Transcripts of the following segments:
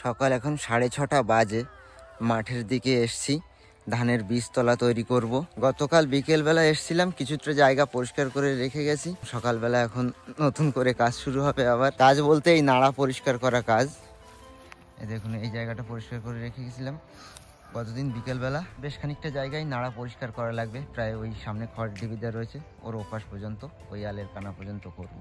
সকাল এখন 6:30 বাজে। মাঠের দিকে এসছি, ধানের বীজতলা তৈরি করব। গতকাল বিকেলবেলা এসছিলাম, কিছুটা জায়গা পরিষ্কার করে রেখে গেছি। সকালবেলা এখন নতুন করে কাজ শুরু হবে। আবার কাজ বলতে এই নাড়া পরিষ্কার করা কাজ। এই দেখুন, এই জায়গাটা পরিষ্কার করে রেখে গেছিলাম গতদিন বিকেলবেলা। বেশ খানিকটা জায়গায় নাড়া পরিষ্কার করা লাগবে, প্রায় ওই সামনে খড় ডিবিদা রয়েছে ওর ওপাশ পর্যন্ত, ওই আলের কানা পর্যন্ত করবো।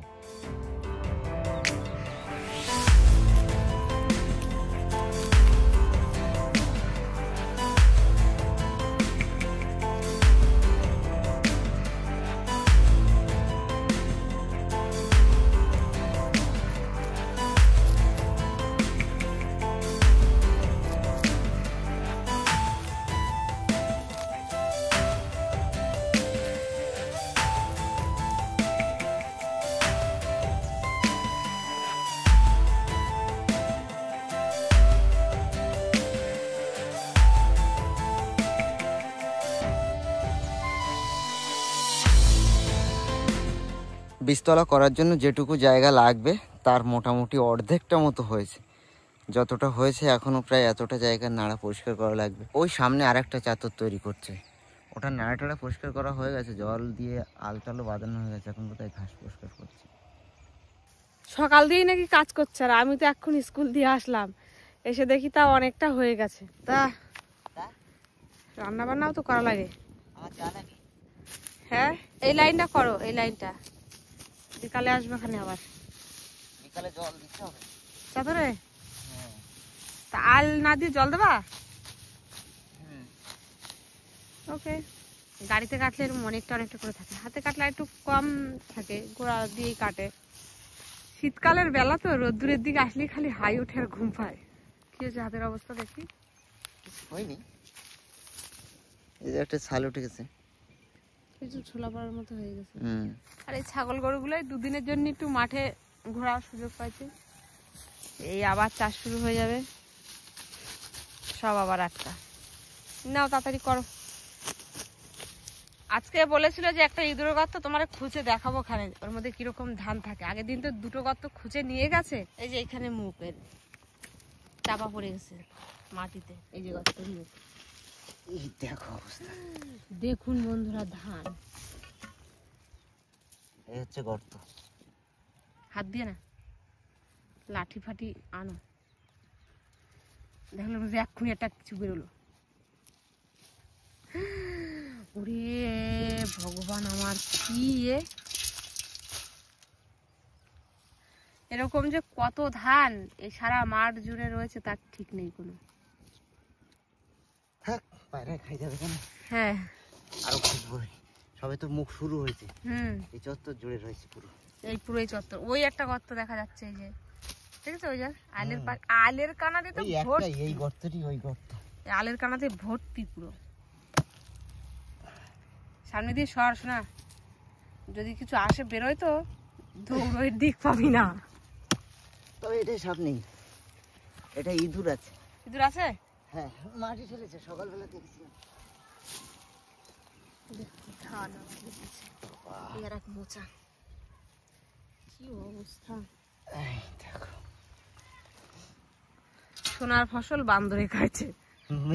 বীজতলা করার জন্য যেটুকু জায়গা লাগবে তার মোটামুটি অর্ধেকটা মতো হয়েছে। যতটা হয়েছে এখনো প্রায় এতটা জায়গার নাড়া পরিষ্কার করা লাগবে। ওই সামনে আরেকটা চাতর তৈরি করছে, ওটা নাড়াটাড়া পরিষ্কার করা হয়ে গেছে, জল দিয়ে আলটালো বাঁধানো হয়ে গেছে। এখন কোথায় ঘাস পরিষ্কার করছে। সকাল দিয়েই নাকি কাজ করছে, আর আমি তো এখন স্কুল দিয়ে আসলাম, এসে দেখি তা অনেকটা হয়ে গেছে। তা রান্না বান্নাও তো করা লাগে। হ্যাঁ, এই লাইনটা করো, এই লাইনটা। বিকালে আসবে এখানে আবার। বিকালে জল দিতে হবে চাদরে। তা আল না দিয়ে জল দেবা? ওকে। গাড়িতে কাটলে এরকম অনেকটা অনেকটা করে থাকে, হাতে কাটলে একটু কম থাকে, গোড়া দিয়েই কাটে। শীতকালের বেলা তো রোদ্দুরের দিকে আসলেই খালি হাই ওঠে আর ঘুম পায়। কি হয়েছে হাতের অবস্থা দেখি? হয়নি, এই যে একটা ছাল উঠে গেছে, কিছু ছোলা পড়ার মতো হয়ে গেছে। আর এই ছাগল গরুগুলোই দুদিনের জন্য একটু মাঠে ঘোরার সুযোগ পাইছে। এই আবার চাষ শুরু হয়ে যাবে, সব আবার আটকা। নাও তাড়াতাড়ি করো। আজকে বলেছিল যে একটা ইঁদুর গর্ত তোমার খুঁজে দেখাবো, ওখানে ওর মধ্যে কিরকম ধান থাকে। আগের দিন তো দুটো গর্ত খুঁজে নিয়ে গেছে। এই যে এখানে মুখের চাপা পড়ে গেছে মাটিতে, এই যে গর্তের মুখ। এই দেখো অবস্থা, দেখুন বন্ধুরা, ধান। এই হচ্ছে গর্ত। হাত দিয়ে না, লাঠি ফাটি আনো। দেখলাম যে এক্ষুনি একটা কিছু বেরোলো। ওরে ভগবান আমার, কি এরকম যে কত ধান এই সারা মাঠ জুড়ে রয়েছে তার ঠিক নেই কোনো। থাক, বাইরে খাই যাবে কেন? হ্যাঁ, আরো খুঁজবো, সবে তো মুখ শুরু হয়েছে। এই চত্বর জুড়ে রয়েছে পুরো, এই পুরো এই চত্বর। ওই একটা গর্ত দেখা যাচ্ছে, এই যে ঠিক আছে, ওই যে আলের কানাতে তো ভর্তি। এই গর্তটি ওই গর্ত, আলের কানাতে ভর্তি পুরো। সামনে দিয়ে সর, শোনা, যদি কিছু আসে বেরোয় তো দৌড়ের দিক পাবি না। তবে এটাই সাপ নেই, এটা ইঁদুর আছে। ইঁদুর আছে? হ্যাঁ, মাটি ফেলেছে, সকালবেলা দেখেছিলাম। মোচা, কি অবস্থা। দেখো, সোনার ফসল বান্দরে খাইছে,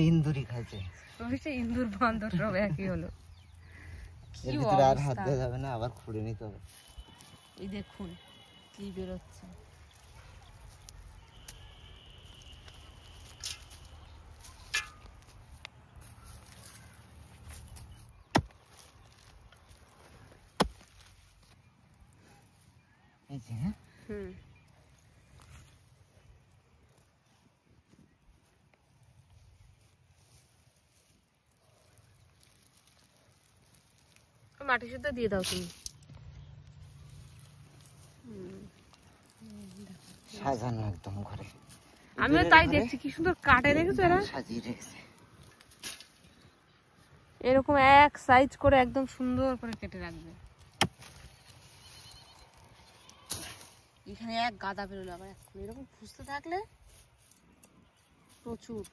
ইন্দুরি খাইছে। ইন্দুর বান্দর সব একই হলো। এর ভিতরে আর হাত দেওয়া যাবে না, আবার খুঁড়ে নিতে হবে। এই দেখুন কি বেরোচ্ছে। মাটি শুদ্ধ দিয়ে দাও তুমি। সাজানো একদম ঘরে, আমিও তাই দেখছি, কি সুন্দর কাটে রেখেছো এরা, সাজিয়ে রেখেছে। এরকম এক সাইজ করে একদম সুন্দর করে কেটে রাখবে। এখানে এক গাদা বেরোলো, আবার এরকম খুঁজতে থাকলে প্রচুর,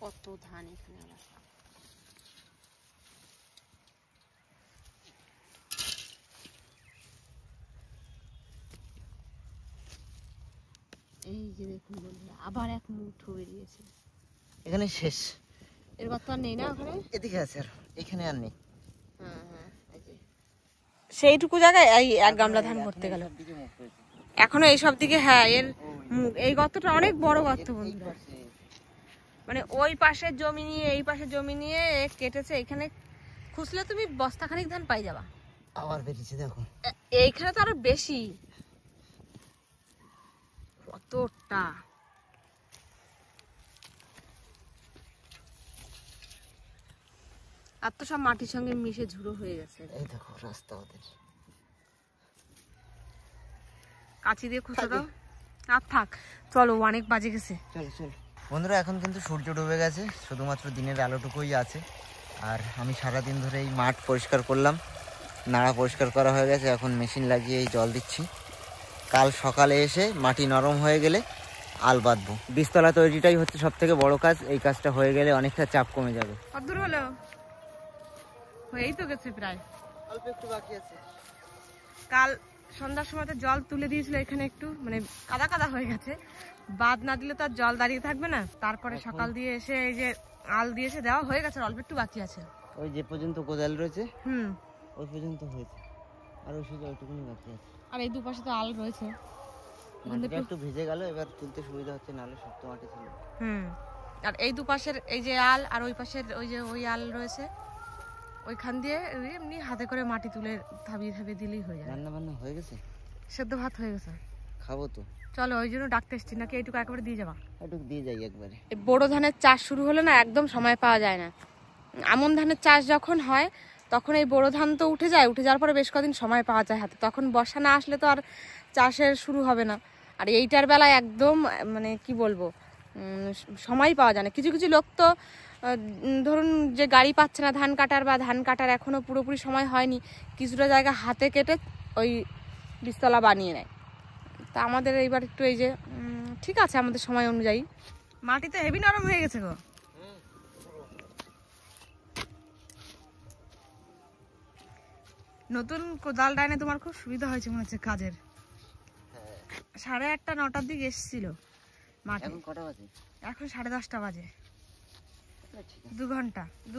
কত ধান এখানে। আবার এই যে দেখুন বন্ধুরা, আবার এক মুঠো বেরিয়েছে। এখানে শেষ, এরবার তো আর নেই না ওখানে? এদিকে আছে আর, এখানে আর নেই। হ্যাঁ হ্যাঁ, এই যে সেইটুকু জায়গায় এই এক গামলা ধান ভরতে গেল। এখনো এইসব দিকে, হ্যাঁ এর এই গর্তটা অনেক বড় গর্ত বন্ধুরা। মানে ওই পাশের জমি নিয়ে এই পাশের জমি নিয়ে কেটেছে। এখানে খুঁজলে তুমি বস্তাখানিক ধান পাই যাবা। আবার বেরিয়েছে দেখো, এইখানে তো আরো বেশি, কতটা। আর তো সব মাটির সঙ্গে মিশে ঝুড়ো হয়ে গেছে। এই দেখো রাস্তা ওদের। কাছি দিয়ে খুঁজে দাও। আর থাক, চলো অনেক বাজে গেছে। চলো চলো বন্ধুরা, এখন কিন্তু সূর্য ডুবে গেছে, শুধুমাত্র দিনের আলোটুকুই আছে। আর আমি সারাদিন ধরে এই মাঠ পরিষ্কার করলাম, নাড়া পরিষ্কার করা হয়ে গেছে, এখন মেশিন লাগিয়ে এই জল দিচ্ছি। কাল সকালে এসে মাটি নরম হয়ে গেলে আল বাঁধবো। বীজতলা তৈরিটাই হচ্ছে সব থেকে বড় কাজ, এই কাজটা হয়ে গেলে অনেকটা চাপ কমে যাবে। কতদূর হলো? হয়েই তো গেছে প্রায়, অল্প একটু বাকি আছে। কাল সন্ধ্যার সময় তো জল তুলে দিয়েছিল এখানে, একটু মানে কাদা কাদা হয়ে গেছে। বাদ না দিলে তো আর জল দাঁড়িয়ে থাকবে না। তারপরে সকাল দিয়ে এসে এই যে আল দিয়েছে, দেওয়া হয়ে গেছে, অল্প একটু বাকি আছে। ওই যে পর্যন্ত কোদাল রয়েছে ওই পর্যন্ত হয়েছে, আর ওই শুধু ওইটুকুনি বাকি আছে। আর এই দুপাশে তো আল রয়েছে, মাটিটা একটু ভিজে গেল, এবার তুলতে সুবিধা হচ্ছে, নাহলে শক্ত মাটি ছিল। আর এই দুপাশের এই যে আল আর ওই পাশের ওই যে ওই আল রয়েছে, ওইখান দিয়ে এমনি হাতে করে মাটি তুলে থাবিয়ে থাবিয়ে দিলেই হয়ে যায়। রান্না বান্না হয়ে গেছে, সেদ্ধ ভাত হয়ে গেছে, খাবো তো। চলো ওই জন্য ডাকতে এসছি, নাকি এইটুকু একেবারে দিয়ে যাবা? একটু দিয়ে যাই একবারে। বড় ধানের চাষ শুরু হলে না একদম সময় পাওয়া যায় না। আমন ধানের চাষ যখন হয় তখন এই বড় ধান তো উঠে যায়, উঠে যাওয়ার পরে বেশ কদিন সময় পাওয়া যায় হাতে, তখন বর্ষা না আসলে তো আর চাষের শুরু হবে না। আর এইটার বেলায় একদম মানে কি বলবো, সময় পাওয়া যায় না। কিছু কিছু লোক তো ধরুন যে গাড়ি পাচ্ছে না ধান কাটার, বা ধান কাটার এখনো পুরোপুরি সময় হয়নি, কিছুটা জায়গা হাতে কেটে ওই বীজতলা বানিয়ে নেয়। তা আমাদের এইবার একটু এই যে ঠিক আছে, আমাদের সময় অনুযায়ী মাটিতে হেভি নরম হয়ে গেছে গো। নতুন কোদাল ডাইনে তোমার খুব সুবিধা হয়েছে মনে হচ্ছে কাজের। 8:30 9টার দিকে এসেছিল মাঠে, এখন কটা বাজে? এখন 10:30 বাজে। 2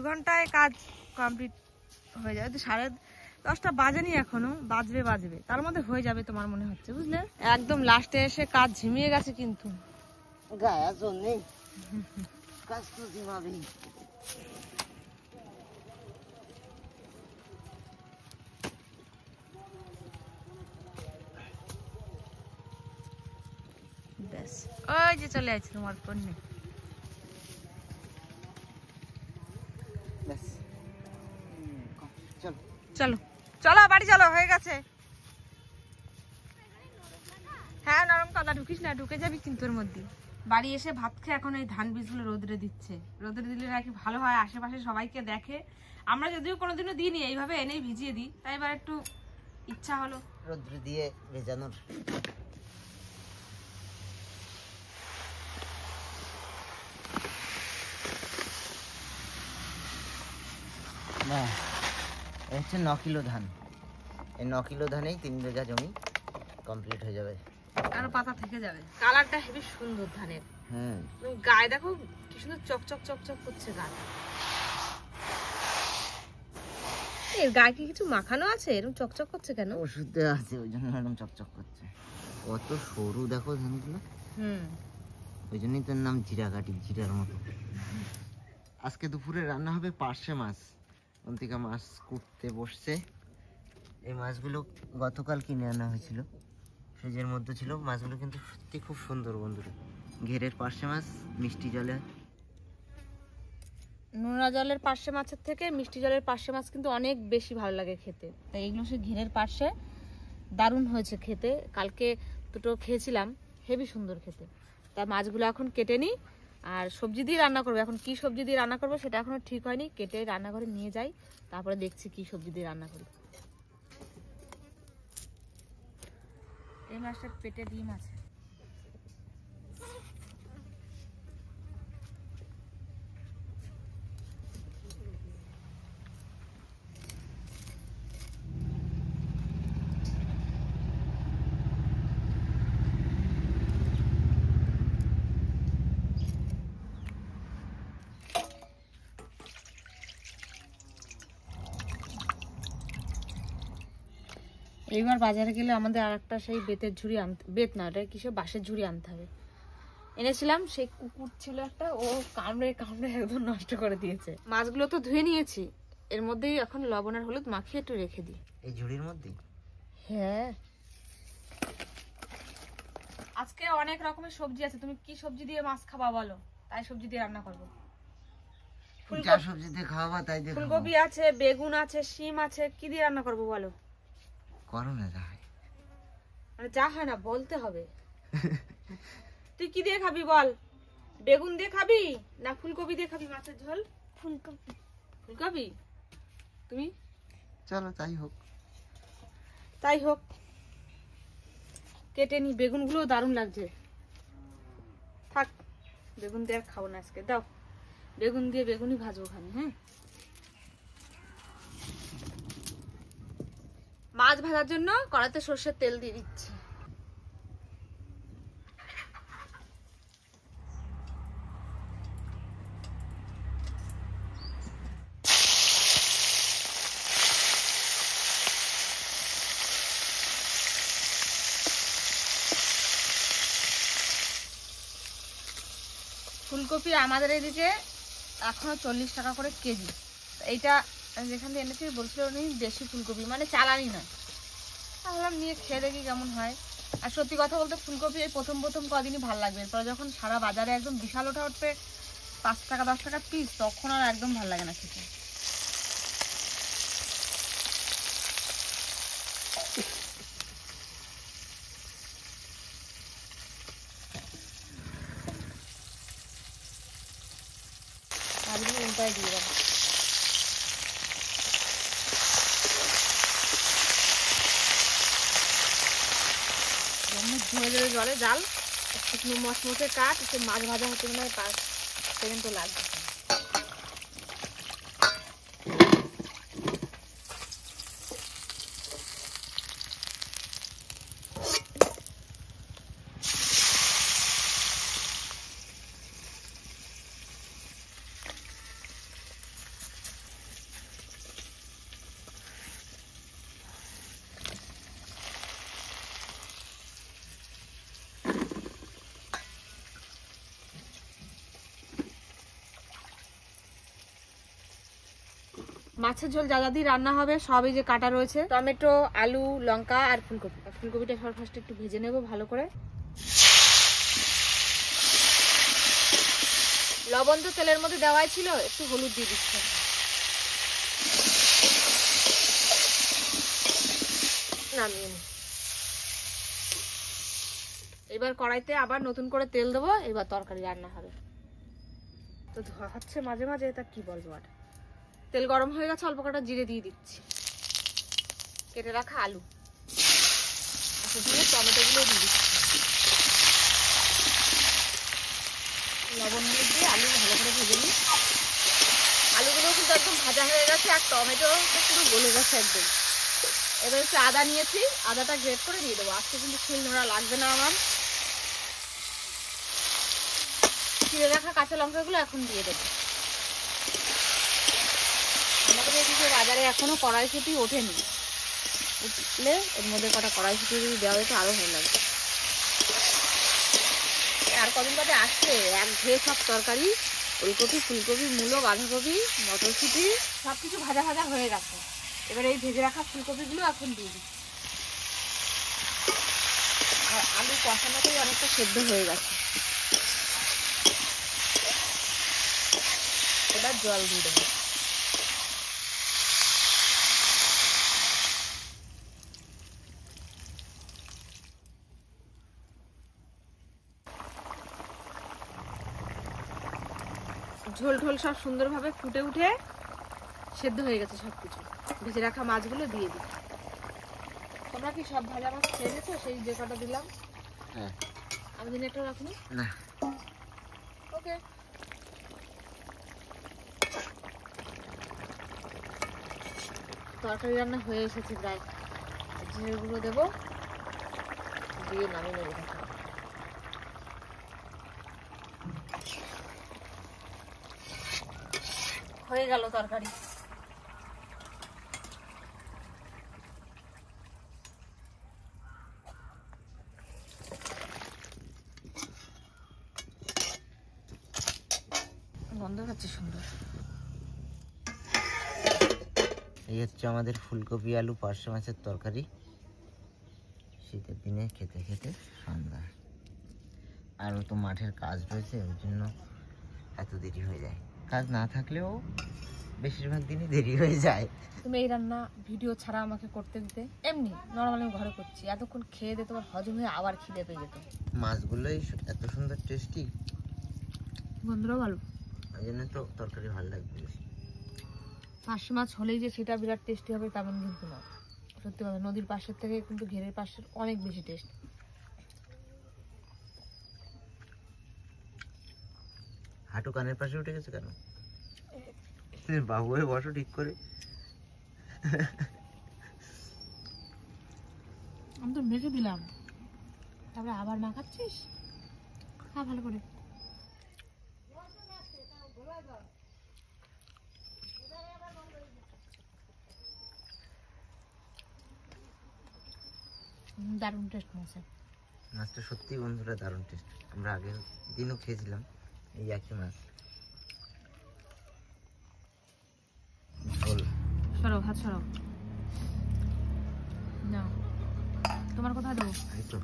ঘন্টায় কাজ কমপ্লিট হয়ে যাবে। তো 10:30 বাজেনি এখনো, বাজবে, তার মধ্যে হয়ে যাবে তোমার মনে হচ্ছে, বুঝলে? একদম লাস্টে এসে কাজ ঝিমিয়ে গেছে, কিন্তু গায়া জন্যে কাজ তো ঝিমাবেই। ব্যাস, ওই যে চলে আসছে তোমার পণ্যে। চলো চলো বাড়ি চলো, হয়ে গেছে। হ্যাঁ নরম কাদা, ঢুকিস না, ঢুকে যাবি কিন্তু এর মধ্যে। বাড়ি এসে ভাত খেয়ে এখন এই ধান বীজগুলো রোদরে দিচ্ছে। রোদরে দিলে নাকি ভালো হয়, আশেপাশে সবাইকে দেখে। আমরা যদিও কোনোদিনও দিইনি, এইভাবে এনেই ভিজিয়ে দিই, তাই এবার একটু ইচ্ছা হলো রোদ্রে দিয়ে ভেজানোর। না, এটা হচ্ছে 9 কিলো ধান। এই 9 কিলো ধানেই 3 বিঘা জমি কমপ্লিট হয়ে যাবে। আরো পাতা থেকে যাবে। কালারটা হেবি সুন্দর ধানের। হ্যাঁ, গায়ে দেখো কি সুন্দর চকচক চকচক করছে গায়ে। এর গায়ে কি কিছু মাখানো আছে, এরকম চকচক করছে কেন? ওষুধ দেওয়া আছে, ওই জন্য এরকম চকচক করছে। কত সরু দেখো ধানগুলো। ওই জন্যই তার নাম জিরাকাঠি, জিরার মতো। আজকে দুপুরে রান্না হবে পার্শে মাছ। অন্তিকা মাছ কুটতে বসছে। এই মাছগুলো গতকাল কিনে আনা হয়েছিল, ফ্রিজের মধ্যে ছিল। মাছগুলো কিন্তু সত্যি খুব সুন্দর বন্ধুরা। ঘেরের পার্শে মাছ মিষ্টি জলে, নোনা জলের পার্শে মাছের থেকে মিষ্টি জলের পার্শে মাছ কিন্তু অনেক বেশি ভালো লাগে খেতে। তাই এগুলো সে ঘেরের পার্শে দারুণ হয়েছে খেতে। কালকে দুটো খেয়েছিলাম, হেবি সুন্দর খেতে। তা মাছগুলো এখন কেটে নিই, আর সবজি দিয়ে রান্না করবো। এখন কি সবজি দিয়ে রান্না করবো সেটা এখনো ঠিক হয়নি। কেটে রান্নাঘরে নিয়ে যাই, তারপরে দেখছি কি সবজি দিয়ে রান্না করি। এই মাছটার পেটে ডিম আছে। এইবার বাজারে গেলে আমাদের আর একটা সেই বেতের ঝুড়ি আনতে, বেত না এটা কিসে বাঁশের ঝুড়ি আনতে হবে। এনেছিলাম, সেই কুকুর ছিল একটা, ও কামড়ে কামড়ে একদম নষ্ট করে দিয়েছে। মাছগুলো তো ধুয়ে নিয়েছি, এর মধ্যেই এখন লবণ আর হলুদ মাখিয়ে একটু রেখে দিই এই ঝুড়ির মধ্যে। হ্যাঁ, আজকে অনেক রকমের সবজি আছে, তুমি কি সবজি দিয়ে মাছ খাবা বলো, তাই সবজি দিয়ে রান্না করবো। যা সবজি দিয়ে খাওয়াবা তাই দিয়ে। ফুলকপি আছে, বেগুন আছে, শিম আছে, কি দিয়ে রান্না করবো বলো? করো না যা হয়। মানে যা হয় না বলতে হবে। তুই কি দিয়ে খাবি বল? বেগুন দিয়ে খাবি না ফুলকপি দিয়ে খাবি মাছের ঝোল? ফুলকপি। ফুলকপি? তুমি? চলো তাই হোক। তাই হোক, কেটে নি। বেগুনগুলো দারুণ লাগছে। থাক, বেগুন দিয়ে আর খাবো না আজকে। দাও, বেগুন দিয়ে বেগুনই ভাজবো ওখানে। হ্যাঁ, মাছ ভাজার জন্য কড়াইতে সর্ষের তেল দিয়ে দিচ্ছি। ফুলকপি আমাদের এদিকে এখনো 40 টাকা করে কেজি। এইটা যেখান থেকে এনেছি বলছিল উনি দেশি ফুলকপি, মানে চালানি না। ভাবলাম নিয়ে খেয়ে দেখি কেমন হয়। আর সত্যি কথা বলতে ফুলকপি এই প্রথম প্রথম কদিনই ভালো লাগবে, এরপরে যখন সারা বাজারে একদম বিশাল ওঠা উঠবে 5 টাকা 10 টাকা পিস, তখন আর একদম ভালো লাগে না খেতে। উল্টায় দিয়ে দেবো। ধুয়ে দেবে জলে, জাল শুকনো মচমচে কাঠ, একটু মাছ ভাজা হতে মনে হয় 5 সেকেন্ড তো লাগবে। মাছের ঝোল যা যা দিয়ে রান্না হবে সবই যে কাটা রয়েছে, টমেটো, আলু, লঙ্কা আর ফুলকপি। ফুলকপিটা সব ফার্স্ট একটু ভেজে নেব ভালো করে। লবণ তো তেলের মধ্যে দেওয়াই ছিল, একটু হলুদ দিয়ে দিচ্ছি। নামিয়ে নি। এবার কড়াইতে আবার নতুন করে তেল দেবো, এবার তরকারি রান্না হবে। তো ধোয়া হচ্ছে মাঝে মাঝে, তা কি বলবো আর। তেল গরম হয়ে গেছে, অল্প কটা জিরে দিয়ে দিচ্ছি, কেটে রাখা আলু, টমেটোগুলো দিয়ে দিচ্ছি, লবণ দিয়ে আলু ভালো করে ভেজে নিই। আলুগুলো কিন্তু একদম ভাজা হয়ে গেছে, আর টমেটো পুরো গলে গেছে একদম। এবার একটু আদা নিয়েছি, আদাটা গ্রেট করে দিয়ে দেবো। আজকে কিন্তু শিল নোড়া লাগবে না আমার। চিড়ে রাখা কাঁচা লঙ্কাগুলো এখন দিয়ে দেবো। আমাদের এদিকে বাজারে এখনো কড়াইশুঁটি ওঠেনি, উঠলে এর মধ্যে কটা কড়াইশুঁটি যদি দেওয়া হতো আরো ভালো লাগবে। আর কদিন বাদে আসছে এক ঘেয়ে সব তরকারি, ফুলকপি, ফুলকপি, মূলো, বাঁধাকপি, মটরশুঁটি সবকিছু ভাজা ভাজা হয়ে গেছে। এবার এই ভেজে রাখা ফুলকপিগুলো এখন দিয়ে দিচ্ছি। আর আলু কষানোতেই অনেকটা সেদ্ধ হয়ে গেছে, এবার জল দিয়ে দেবো। ঝোল ঢোল সব সুন্দরভাবে ফুটে উঠে সেদ্ধ হয়ে গেছে সবকিছু। ভেজে রাখা মাছগুলো দিয়ে দিই। তোমরা কি সব ভাজা মাছ খেয়ে গেছো? সেই যে কটা দিলাম। হ্যাঁ, আমি দিন একটা রাখুন না। ওকে, তরকারি রান্না হয়ে এসেছে প্রায়। জিরেগুলো দেবো, দিয়ে নামিয়ে নেবো। হয়ে গেল তরকারি। গন্ধ পাচ্ছে সুন্দর। এই হচ্ছে আমাদের ফুলকপি আলু পার্শে মাছের তরকারি, শীতের দিনে খেতে খেতে সন্ধ্যা। আরও তো মাঠের কাজ রয়েছে, ওই জন্য এত দেরি হয়ে যায়। কাজ না থাকলেও বেশিরভাগ দিনই দেরি হয়ে যায়। তুমি এই রান্না ভিডিও ছাড়া আমাকে করতে দিতে, এমনি নর্মালি আমি ঘরে করছি, এতক্ষণ খেয়ে দিয়ে তোমার হজম হয়ে আবার খিদে পেয়ে যেত। মাছগুলোই এত সুন্দর টেস্টি, গন্ধটাও ভালো, ওই জন্য তো তরকারি ভালো লাগবে বেশি। পার্শে মাছ হলেই যে সেটা বিরাট টেস্টি হবে তেমন কিন্তু না, সত্যি কথা। নদীর পাশের থেকে কিন্তু ঘেরের পাশের অনেক বেশি টেস্ট। হাঁটু কানের পাশে উঠে গেছে কেন? তুমি বাবু হয়ে বসো ঠিক করে। আমি তো মেখে দিলাম, তারপরে আবার মাখাচ্ছিস। খা ভালো করে। দারুণ টেস্ট মাছে। মাছটা সত্যি বন্ধুরা দারুণ টেস্ট। আমরা আগের দিনও খেয়েছিলাম এই একই মাছ। ঝোল সরো, হাত সরো। না তোমার কোথায় দেবো? এই তো